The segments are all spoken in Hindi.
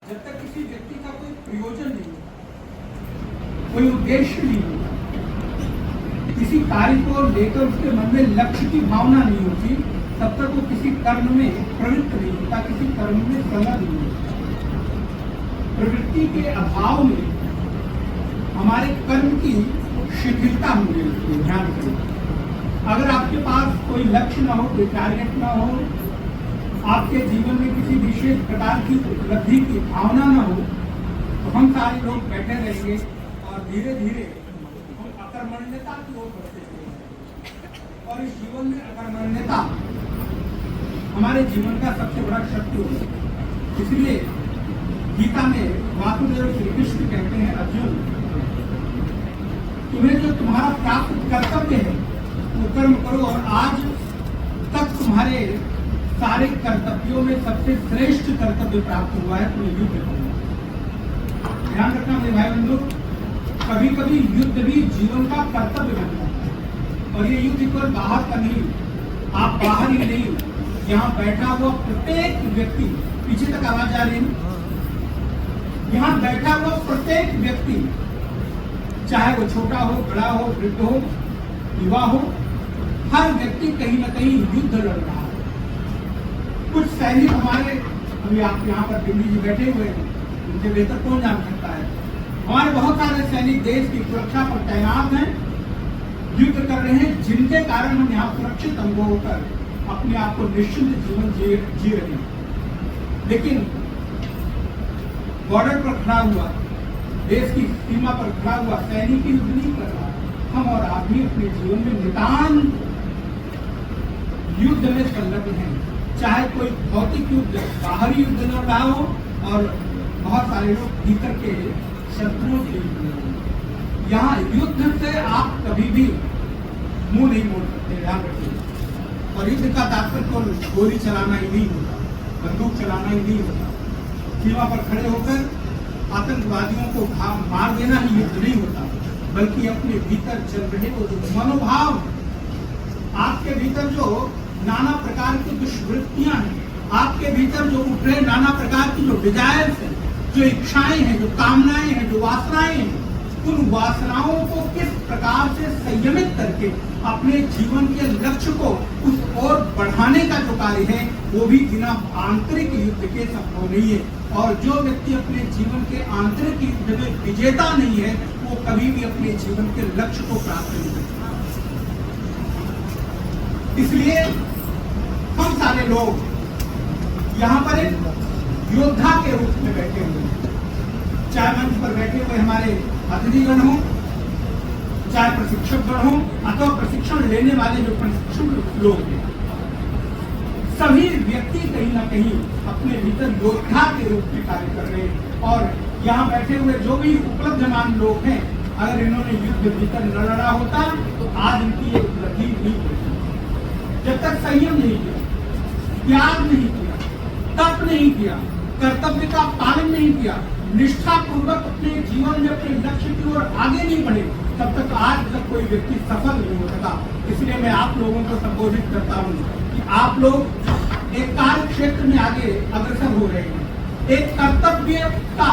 जब तक किसी व्यक्ति का कोई प्रयोजन नहीं होता, कोई उद्देश्य नहीं होता, किसी कार्य को लेकर उसके मन में लक्ष्य की भावना नहीं होती, तब तक वो किसी कर्म में प्रवृत्त नहीं होता, किसी कर्म में संलग्न नहीं होता। प्रवृत्ति के अभाव में हमारे कर्म की शिथिलता होने लगती है। ध्यान करें, अगर आपके पास कोई लक्ष्य ना हो, कोई टारगेट ना हो, आपके जीवन में किसी विशेष प्रकार की उपलब्धि की भावना न हो, तो हम सारे लोग बैठे रहेंगे और धीरे धीरे हम अकर्मण्यता की ओर बढ़ते रहेंगे। और इस जीवन में अकर्मण्यता हमारे जीवन का सबसे बड़ा शत्रु है। इसलिए गीता में वासुदेव श्री कृष्ण कहते हैं, अर्जुन, तुम्हें जो तुम्हारा प्राप्त कर्तव्य है वो कर्म करो, और आज तक तुम्हारे सारे कर्तव्यों में सबसे श्रेष्ठ कर्तव्य प्राप्त हुआ है, तुम्हें युद्ध करना। ध्यान रखना मेरे भाई बंधु, कभी कभी युद्ध भी जीवन का कर्तव्य बन जाता है। और ये युद्ध केवल बाहर का नहीं, आप बाहर ही नहीं, यहाँ बैठा हुआ प्रत्येक व्यक्ति, पीछे तक आवाज आ रही है, यहाँ बैठा हुआ प्रत्येक व्यक्ति, चाहे वो छोटा हो, बड़ा हो, वृद्ध हो, युवा हो, हर व्यक्ति कहीं ना कहीं युद्ध लड़ रहा है। कुछ सैनिक हमारे, अभी आप यहाँ पर दिल्ली जी बैठे हुए हैं, उनसे बेहतर कौन जान सकता है, हमारे बहुत सारे सैनिक देश की सुरक्षा पर तैनात हैं, युद्ध कर रहे हैं, जिनके कारण हम यहाँ सुरक्षित अनुभव होकर अपने आप को निश्चिंत जीवन जी रहे हैं। लेकिन बॉर्डर पर खड़ा हुआ, देश की सीमा पर खड़ा हुआ सैनिक युद्ध नहीं कर रहा। हम और आप भी अपने जीवन में नितांत युद्ध में संलग्न हैं, चाहे कोई भौतिक युद्ध, बाहरी युद्ध लड़ रहा हो, और बहुत सारे लोग भीतर के शत्रुओं से युद्ध लड़ रहे हैं। यहाँ युद्ध से आप कभी भी मुंह नहीं मोड़ सकते, ध्यान रखिए। और युद्ध का तात्पर्य तो गोली चलाना ही नहीं होता, बंदूक चलाना ही नहीं होता, सीमा पर खड़े होकर आतंकवादियों को मार देना ही युद्ध नहीं होता, बल्कि अपने भीतर चल रहे वो जो मनोभाव, आपके भीतर जो नाना प्रकार की दुष्वृत्तियां हैं, आपके भीतर जो उठ रहे नाना प्रकार की जो डिजायर्स हैं, जो इच्छाएं हैं, जो कामनाएं हैं, जो वासनाएं हैं, उन वासनाओं को किस प्रकार से संयमित करके अपने जीवन के लक्ष्य को उस ओर बढ़ाने का जो कार्य है, वो भी बिना आंतरिक युद्ध के संभव नहीं है। और जो व्यक्ति अपने जीवन के आंतरिक युद्ध में विजेता नहीं है, वो कभी भी अपने जीवन के लक्ष्य को प्राप्त नहीं कर सकता। इसलिए हम सारे लोग यहाँ पर एक योद्धा के रूप में बैठे हुए हैं, चाहे मंच पर बैठे हुए हमारे अतिथिगण हो, चाहे प्रशिक्षकगण हो, अथवा प्रशिक्षण लेने वाले जो प्रशिक्षण लोग हैं, सभी व्यक्ति कहीं ना कहीं अपने भीतर योद्धा के रूप में कार्य कर रहे हैं। और यहाँ बैठे हुए जो भी उपलब्धमान लोग हैं, अगर इन्होंने युद्ध भीतर न लड़ा होता तो आज इनकी ये उपलब्धि नहीं होती। जब तक संयम नहीं किया, त्याग नहीं किया, तप नहीं किया, कर्तव्य का पालन नहीं किया, निष्ठा पूर्वक अपने जीवन में अपने लक्ष्य की ओर आगे नहीं बढ़े, तब तक आज तक कोई व्यक्ति सफल नहीं हो सका। इसलिए मैं आप लोगों को संबोधित करता हूँ कि आप लोग एक कार्य क्षेत्र में आगे अग्रसर हो रहे हैं, एक कर्तव्य का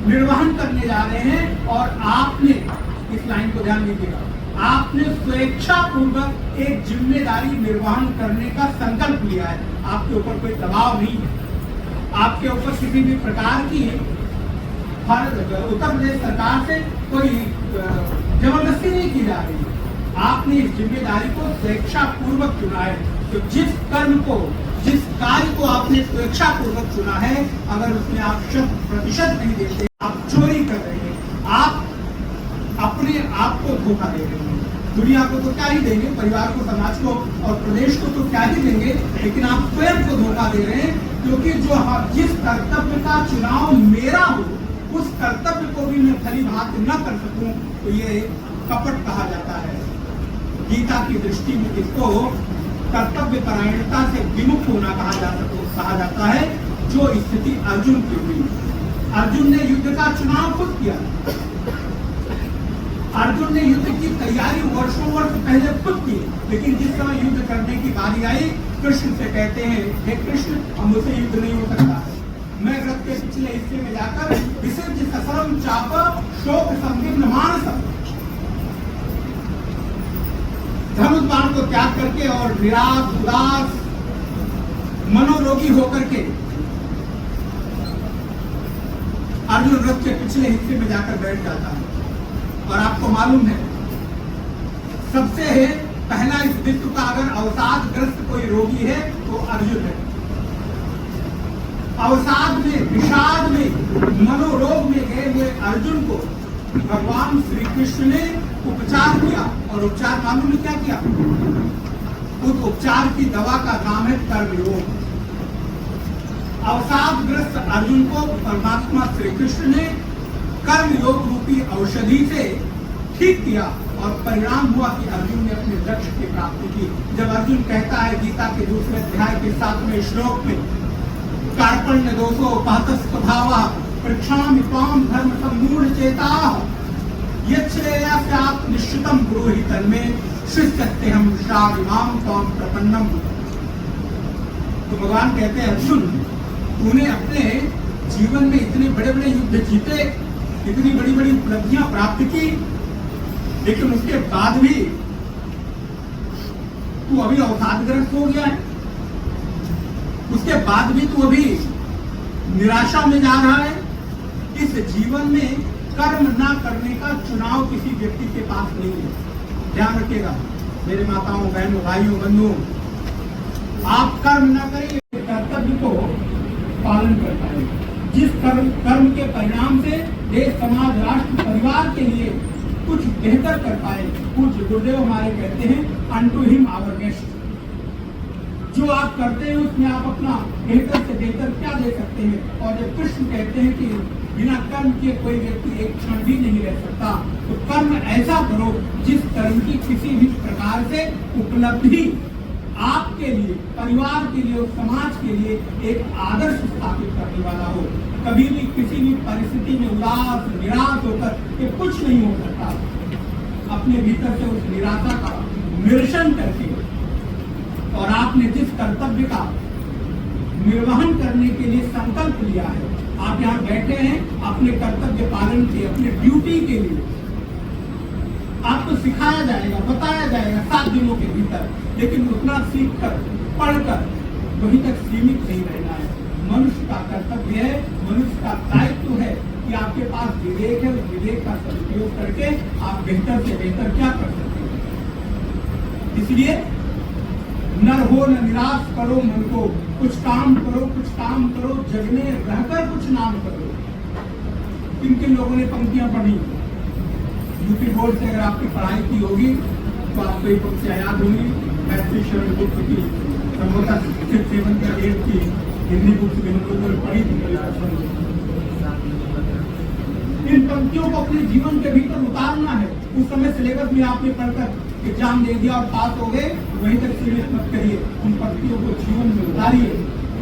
निर्वहन करने जा रहे हैं, और आपने, इस लाइन को ध्यान दीजिएगा, आपने स्वेच्छा पूर्वक एक जिम्मेदारी निर्वहन करने का संकल्प लिया है। आपके ऊपर कोई दबाव नहीं है, आपके ऊपर किसी भी प्रकार की उत्तर प्रदेश सरकार से कोई जबरदस्ती नहीं की जा रही है। आपने इस जिम्मेदारी को स्वेच्छा पूर्वक चुना है। तो जिस कर्म को, जिस कार्य को आपने स्वेच्छा पूर्वक चुना है, अगर उसमें आप 100% नहीं देते, आप चोरी कर रहे हैं, आप अपने आप को धोखा दे रहे हैं। दुनिया को तो क्या ही देंगे, परिवार को, समाज को और प्रदेश को तो क्या ही देंगे, लेकिन आप स्वयं को धोखा दे रहे हैं। क्योंकि जो जिस कर्तव्य का चुनाव मेरा हो, उस कर्तव्य को भी मैं भली भांति न कर सकूं, तो ये कपट कहा जाता है। गीता की दृष्टि में इसको कर्तव्य परायणता से विमुख होना कहा जाता है, जो स्थिति अर्जुन की हुई। अर्जुन ने युद्ध का चुनाव खुद किया, अर्जुन ने युद्ध की तैयारी वर्षों वर्ष पहले खुद की, लेकिन जिस समय युद्ध करने की बारी आई, कृष्ण से कहते हैं, हे कृष्ण, अब मुझसे युद्ध नहीं हो सकता, मैं रथ के पिछले हिस्से में जाकर विसर्ज ससरम चाप शोक संदिग्ध मानस, धनुष बाण को त्याग करके और निराश उदास मनोरोगी होकर के अर्जुन रथ के पिछले हिस्से में जाकर बैठ जाता है। और आपको मालूम है, सबसे पहला इस विश्व का अगर अवसादग्रस्त कोई रोगी है तो अर्जुन है। अवसाद में, विषाद में, मनोरोग में गए हुए अर्जुन को भगवान श्री कृष्ण ने उपचार किया। और उपचार मालूम ने क्या किया? उस उपचार की दवा का नाम है कर्मयोग। अवसादग्रस्त अर्जुन को परमात्मा श्री कृष्ण ने कर्मयोग रूपी औषधि से ठीक किया और परिणाम हुआ कि अर्जुन ने अपने लक्ष्य की प्राप्ति की। जब अर्जुन कहता है गीता के दूसरे अध्याय के 7वें श्लोक में, कार्पण्य दोषो पातस्वभावः पृच्छामि त्वां धर्म सम्मूढ़ चेताः यच्छ्रेया स्यात् निश्चितं ब्रूहि तन्मे शिष्यस्तेहं श्राविमां त्वां प्रपन्नम्। तो भगवान कहते हैं, अर्जुन, तूने अपने जीवन में इतने बड़े बड़े युद्ध जीते, इतनी बड़ी बड़ी उपलब्धियां प्राप्त की, लेकिन उसके बाद भी तू अभी अवसादग्रस्त हो गया है। उसके बाद भी तू अभी निराशा में जा रहा है। इस जीवन में कर्म ना करने का चुनाव किसी व्यक्ति के पास नहीं है। ध्यान रखिएगा मेरे माताओं, बहनों, भाइयों, बंधुओं, आप कर्म ना करें, कर्तव्य को पालन कर पाएंगे। जिस कर्म के परिणाम से देश, समाज, राष्ट्र, परिवार के लिए कुछ बेहतर कर पाए। पूज्य गुरुदेव हमारे कहते हैं, अनटू हिम आवर बेस्ट। जो आप करते हैं उसमें आप अपना बेहतर से बेहतर क्या दे सकते हैं। और जब कृष्ण कहते हैं कि बिना कर्म के कोई व्यक्ति एक क्षण भी नहीं रह सकता, तो कर्म ऐसा करो जिस कर्म की किसी भी प्रकार से उपलब्धि आपके लिए, परिवार के लिए और समाज के लिए एक आदर्श स्थापित करने वाला हो। कभी भी किसी भी परिस्थिति में उदास, निराश होकर के कुछ नहीं हो सकता। अपने भीतर से उस निराशा का निरसन करके और आपने जिस कर्तव्य का निर्वहन करने के लिए संकल्प लिया है, आप यहाँ बैठे हैं अपने कर्तव्य पालन के, अपने ड्यूटी के लिए। आपको सिखाया जाएगा, बताया जाएगा 7 दिनों के भीतर, लेकिन उतना सीखकर, पढ़कर वहीं तक सीमित नहीं रहना है। मनुष्य का कर्तव्य है, मनुष्य का दायित्व है कि आपके पास विवेक है, उस विवेक का सदुपयोग करके आप बेहतर से बेहतर क्या कर सकते हैं। इसलिए नर हो न निराश करो मन को, कुछ काम करो, कुछ काम करो, जग में रहकर कुछ नाम करो। किन किन लोगों ने पंक्तियां पढ़ी? यूपी बोर्ड से अगर आपकी पढ़ाई की होगी तो आपको ये पंक्तियां याद होंगी। मैत्री शरण गुप्त की संभवतः 7 या 8 की हिंदी बुक्स में हम लोगों ने पढ़ी थी। इन पंक्तियों को अपने जीवन के भीतर उतारना है। उस समय सिलेबस में आपने पढ़कर एग्जाम दे दिया और पास हो गए, वहीं तक सीमित मत करिए। उन पंक्तियों को जीवन में उतारिए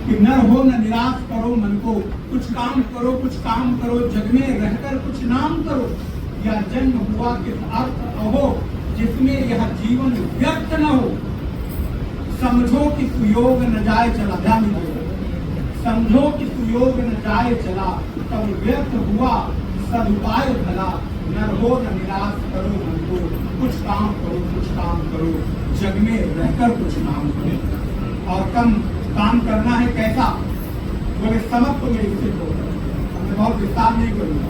कि न हो न निराश करो मन को, कुछ काम करो, कुछ काम करो, जग में रहकर कुछ नाम करो। या जन्म हुआ किस अर्थ अहो, जिसमें यह जीवन व्यर्थ न हो। समझो कि सुयोग न जाए चला, ध्यान दीजिए, समझो कि सुयोग न जाए चला, तब व्यर्थ हुआ सदुपाय भला। न हो न निराश करो मन को, कुछ काम करो, कुछ काम करो, जग में रहकर कुछ नाम करो। और काम करना है कैसा? बोले समत्व में स्थित होकर। मैं बहुत विस्तार नहीं करूंगा।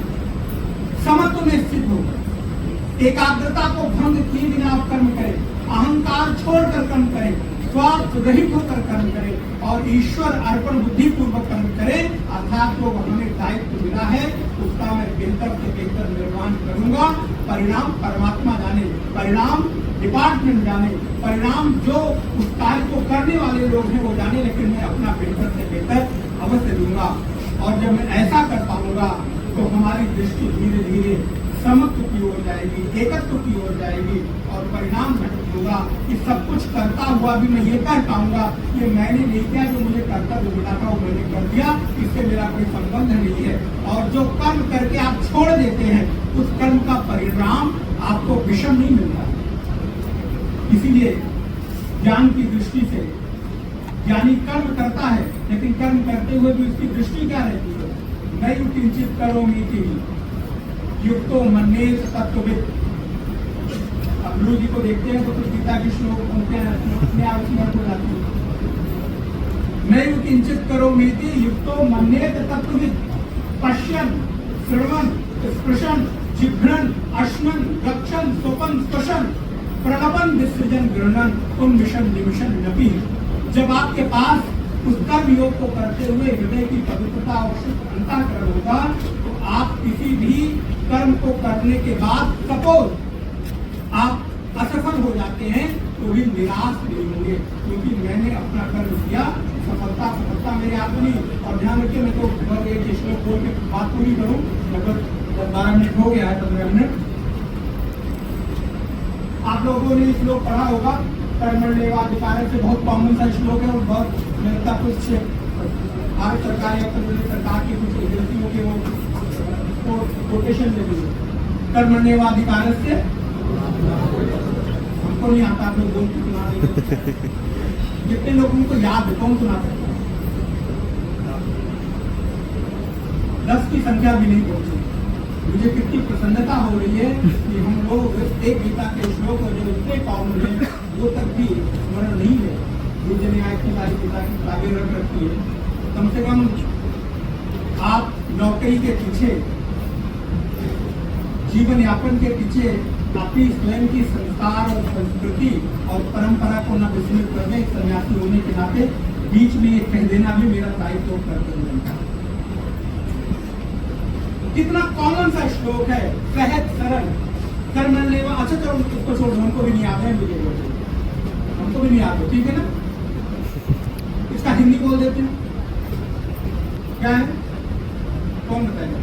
समत्व में स्थित होकर, एकाग्रता को भंग किए बिना आप कर्म करें, अहंकार छोड़कर कर्म करें, स्वार्थ रहित होकर कर्म करें और ईश्वर अर्पण बुद्धि पूर्वक कर्म करें। अर्थात जो हमें दायित्व मिला है उसका मैं बेहतर से बेहतर निर्वहन करूंगा। परिणाम परमात्मा जाने, परिणाम डिपार्टमेंट जाने, परिणाम जो उस कार्य को करने वाले लोग हैं वो जाने, लेकिन मैं अपना बेहतर से बेहतर अवश्य दूंगा। और जब मैं ऐसा कर पाऊंगा तो हमारी दृष्टि धीरे धीरे समत्व की ओर जाएगी, एकत्व की ओर जाएगी और परिणाम घटित होगा कि सब कुछ करता हुआ भी मैं ये कह पाऊंगा कि मैंने नहीं किया, जो मुझे कर्तव्य मिला था वो मैंने कर दिया, इससे मेरा कोई संबंध नहीं है। और जो कर्म करके आप छोड़ देते हैं उस कर्म का परिणाम आपको विषम नहीं मिलता। इसीलिए ज्ञान की दृष्टि से ज्ञानी कर्म करता है लेकिन कर्म करते हुए भी उसकी दृष्टि क्या रहती है? नैव किंचित करोमीति युक्तो मन्येत तत्त्ववित्। अब गुरु जी को देखते हैं तो कुछ गीता के श्लोक बोलते हैं, अपने आप स्मरण हो जाती है। नैव किंचित करोमीति युक्तो मन्येत तत्त्ववित् पश्यन् श्रवण स्पृशन जिघ्रन अश्नन गच्छन स्वपन स्पशन प्रणवन विसर्जन गृहणन उन्मिशन निमिशन नपी। जब आपके पास उस कर्म योग को करते हुए हृदय की पवित्रता और शुद्ध अंतःकरण होगा तो आप किसी भी कर्म को करने के बाद सपोज आप असफल हो जाते हैं तो भी निराश नहीं होंगे, क्योंकि मैंने अपना कर्म किया, सफलता मेरे हाथ में नहीं। और ध्यान रखिए, मैं तो एक श्लोक बोल के बात पूरी करूं, लगभग 12 मिनट हो गया है, 15 मिनट। आप लोगों ने श्लोक पढ़ा होगा, कर्मण्येवाधिकारः से बहुत कॉमन सा श्लोक है और बहुत मिलता कुछ भारत सरकार या उत्तर सरकार की कुछ एजेंसियों के वो कोटेशन दे दी। कर्मण्येवाधिकारः से हमको नहीं आता, आप लोग बोल के सुना देंगे। जितने लोगों को याद है कौन सुना सकता है? 10 की संख्या भी नहीं पहुंची। मुझे कितनी प्रसन्नता हो रही है कि हम लोग एक गीता के श्लोक जो इतने कॉमन है वो तक भी स्मरण नहीं है। मुझे न्याय की सारी गीता की किताबें रख रखी है। कम से कम आप नौकरी के पीछे, जीवन यापन के पीछे अपनी स्वयं की संस्कार और संस्कृति और परंपरा को न विस्मृत करने, एक सन्यासी होने के नाते बीच में ये कह देना भी मेरा दायित्व कर्तव्य बनता है। कितना कॉमन सा श्लोक है, सहज सरल। कर्मण्येवा, अच्छा चलो उसको छोड़, हमको भी नहीं आता है, मुझे हमको भी नहीं आता, ठीक है ना? इसका हिंदी बोल देते हैं, क्या है? कौन बताएगा?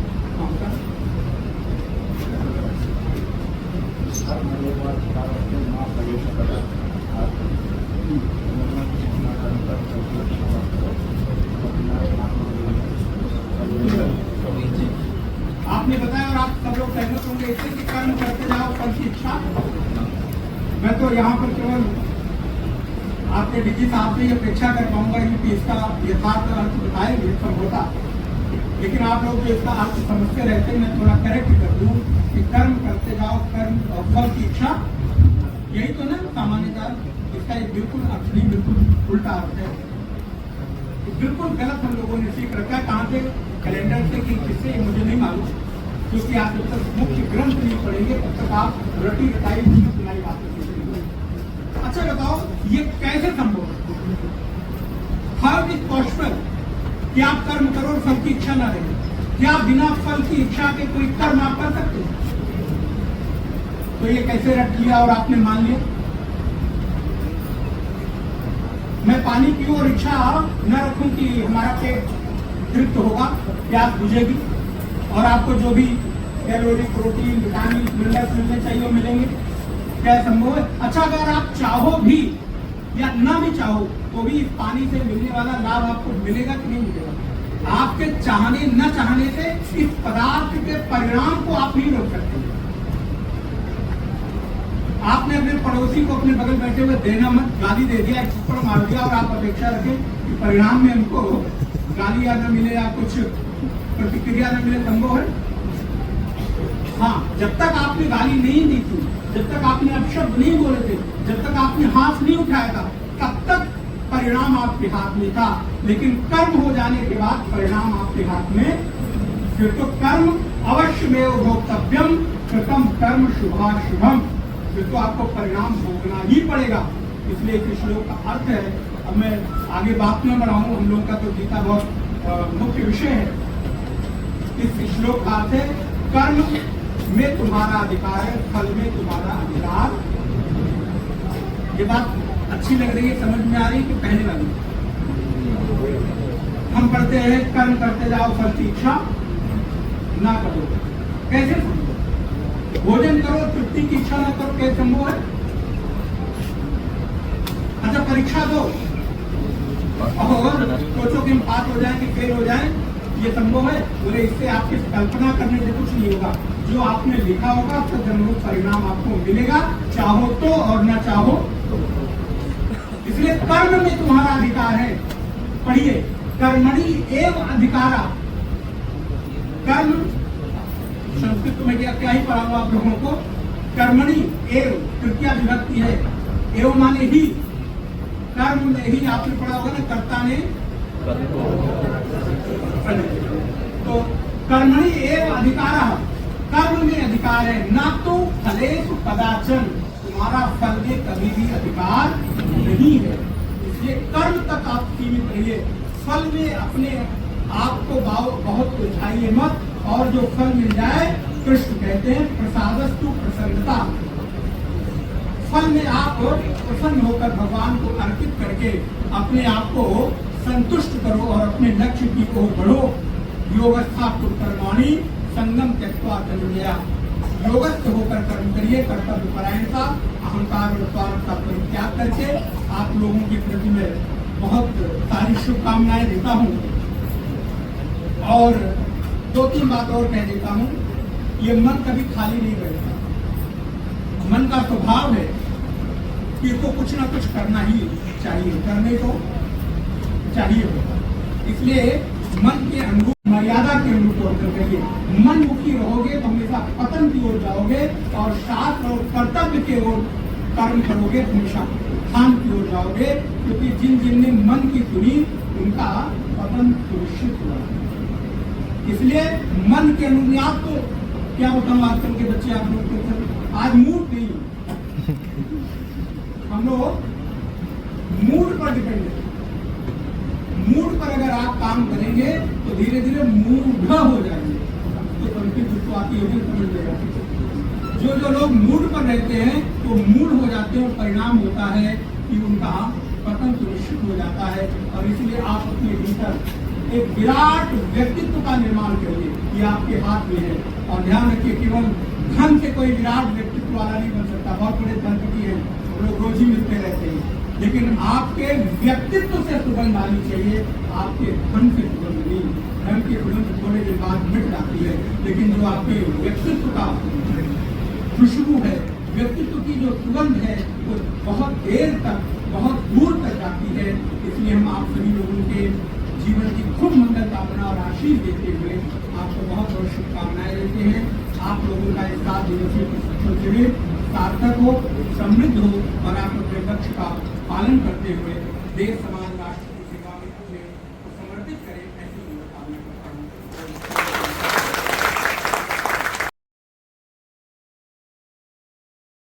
आपने बताया और आप सब लोग सहमत होंगे इससे कि कर्म करते जाओ फल की इच्छा। मैं तो यहाँ पर केवल आपके डीजी साहब से ये अपेक्षा कर पाऊंगा कि इसका यथार्थ अर्थ बताएंगे संभवता, लेकिन आप लोग जो इसका अर्थ समझते रहते हैं, मैं थोड़ा करेक्ट कर दूं कि कर्म करते जाओ, कर्म और फल की इच्छा, यही तो ना सामान्यतः इसका एक बिल्कुल अर्थ नहीं, बिल्कुल उल्टा अर्थ है। बिल्कुल गलत हम लोगों ने सीख रखा है। कहाँ से? कैलेंडर से कि किससे, मुझे नहीं मालूम, क्योंकि आप जब तक मुख्य ग्रंथ नहीं पढ़ेंगे तब तक आप रटी रटाई सुनाई बातें सीखेंगे। अच्छा बताओ, ये कैसे संभव है? हाउ इज पॉसिबल कि आप कर्म करो और फल की इच्छा ना रहे? क्या बिना फल की इच्छा के कोई कर्म आप कर सकते हैं? तो ये कैसे रट लिया और आपने मान लिया? मैं पानी पीऊं और इच्छा न रखूं कि हमारा पेट तृप्त होगा, प्यास बुझेगी और आपको जो भी कैलोरी, प्रोटीन, विटामिन, मिनरल्स मिलने चाहिए वो मिलेंगे। क्या संभव है? अच्छा, अगर आप चाहो भी या ना भी चाहो तो भी इस पानी से मिलने वाला लाभ आपको मिलेगा कि नहीं मिलेगा? आपके चाहने न चाहने से इस पदार्थ के परिणाम को आप नहीं रोक सकते। आपने अपने पड़ोसी को अपने बगल बैठे हुए देना मत, गाली दे दिया, एक थप्पड़ मार दिया और आप अपेक्षा रखें कि परिणाम में उनको गाली या न मिले या कुछ प्रतिक्रिया न मिले, संभव है? हाँ, जब तक आपने गाली नहीं दी थी, जब तक आपने अपशब्द नहीं बोले थे, जब तक आपने हाथ नहीं उठाया था, तब तक परिणाम आपके हाथ में था। लेकिन कर्म हो जाने के बाद परिणाम आपके हाथ में, फिर तो कर्म अवश्यमेव भोक्तव्यम, कृतम कर्म शुभाशुभम, फिर तो आपको परिणाम भोगना ही पड़ेगा। इसलिए इस श्लोक का अर्थ है, अब मैं आगे बात न बढ़ाऊं, हम लोग का तो गीता बहुत मुख्य विषय है। इस श्लोक का अर्थ है, कर्म में तुम्हारा अधिकार है, फल में तुम्हारा अधिकार। ये बात अच्छी लग रही है, समझ में आ रही है कि पहले वाली? हम पढ़ते हैं कर्म करते जाओ फल की इच्छा ना करो। कैसे संभव? भोजन करो तृप्ति की इच्छा ना करो, कैसे संभव है? अच्छा, परीक्षा दो और सोचो कि हम पास हो जाएंगे, फेल हो जाएं, ये संभव है? बोले इससे आपकी कल्पना करने से कुछ नहीं होगा। जो आपने लिखा होगा तो जरूर परिणाम आपको मिलेगा, चाहो तो और ना चाहो तो। इसलिए कर्म में तुम्हारा अधिकार है। पढ़िए, कर्मणि एव अधिकारा। कर्म संस्कृत में क्या ही पढ़ा हुआ आप लोगों को। कर्मणि एव तृतीया विभक्ति है, एव माने ही, कर्म में ही आपने पढ़ा होगा ना, कर्ता ने। तो कर्मणि एव अधिकारा, कर्म में अधिकार है, ना तो फलेषु कदाचन, तुम्हारा फल में कभी भी अधिकार नहीं है। इसलिए कर्म तक आप सीमित रहिए, फल में अपने आप को बहुत उलझाइए मत, और जो फल मिल जाए, कृष्ण कहते हैं प्रसादस्तु प्रसन्नता, फल में आप प्रसन्न होकर भगवान को अर्पित करके अपने आप को संतुष्ट करो और अपने लक्ष्य की ओर बढ़ो। योगस्था कर्माणि संगम त्यक्त्वा धनंजया, योगस्थ होकर कर्म करिए, कर्तव्य परायणता, अहंकार और स्वार्थ का परित्याग करके। आप लोगों के प्रति मैं बहुत सारी शुभकामनाएं देता हूँ, और 2-3 बात और कह देता हूँ। ये मन कभी खाली नहीं बैठता, मन का स्वभाव है कि इसको कुछ ना कुछ करना ही चाहिए, करने को चाहिए होगा। इसलिए मन के अनुरूप, मर्यादा के अनुरूप वर्तन करिए। मन मुखी रहोगे तो हमेशा पतन की ओर जाओगे, और शास्त्र और कर्तव्य के ओर कर्म करोगे तो हमेशा उत्थान की ओर जाओगे, क्योंकि जिन जिन ने मन की सुनी उनका पतन सुनिश्चित हुआ। इसलिए मन के अनुरूप, तो क्या बताऊं, आजकल के बच्चे आप लोग को आज मूड नहीं, हम लोग मूड पर डिपेंड है। मूड पर अगर आप काम करेंगे तो धीरे धीरे मूढ़ हो जाएंगे, तो कंफ्यूज आती होगी, समझ लेगा। जो लोग मूड पर रहते हैं तो मूड हो जाते हैं, और परिणाम होता है कि उनका पतन सुनिश्चित हो जाता है। और इसलिए आप अपने भीतर एक विराट व्यक्तित्व का निर्माण करिए, ये आपके हाथ में है। और ध्यान रखिए, केवल धन से कोई विराट व्यक्तित्व वाला नहीं बन सकता। बहुत बड़े धनपति हैं, लोग रोज ही मिलते रहते हैं, लेकिन आपके व्यक्तित्व से सुगंध आनी चाहिए, आपके धन से सुगंध नहीं। धन की सुगंध थोड़े दिन बाद मिट जाती है, लेकिन जो आपके व्यक्तित्व का खुशबू है, व्यक्तित्व की जो सुगंध है, वो बहुत देर तक, बहुत दूर तक जाती है। इसलिए हम आप सभी लोगों के जीवन की खूब मंगल कामना और आशीष देते हुए आपको बहुत बहुत शुभकामनाएं देते हैं। आप लोगों का इस 7 दिवसीय प्रशिक्षण शिविर सार्थक हो, समृद्ध हो, और आप अपने लक्ष्य का पालन करते हुए देश, समाज, राष्ट्र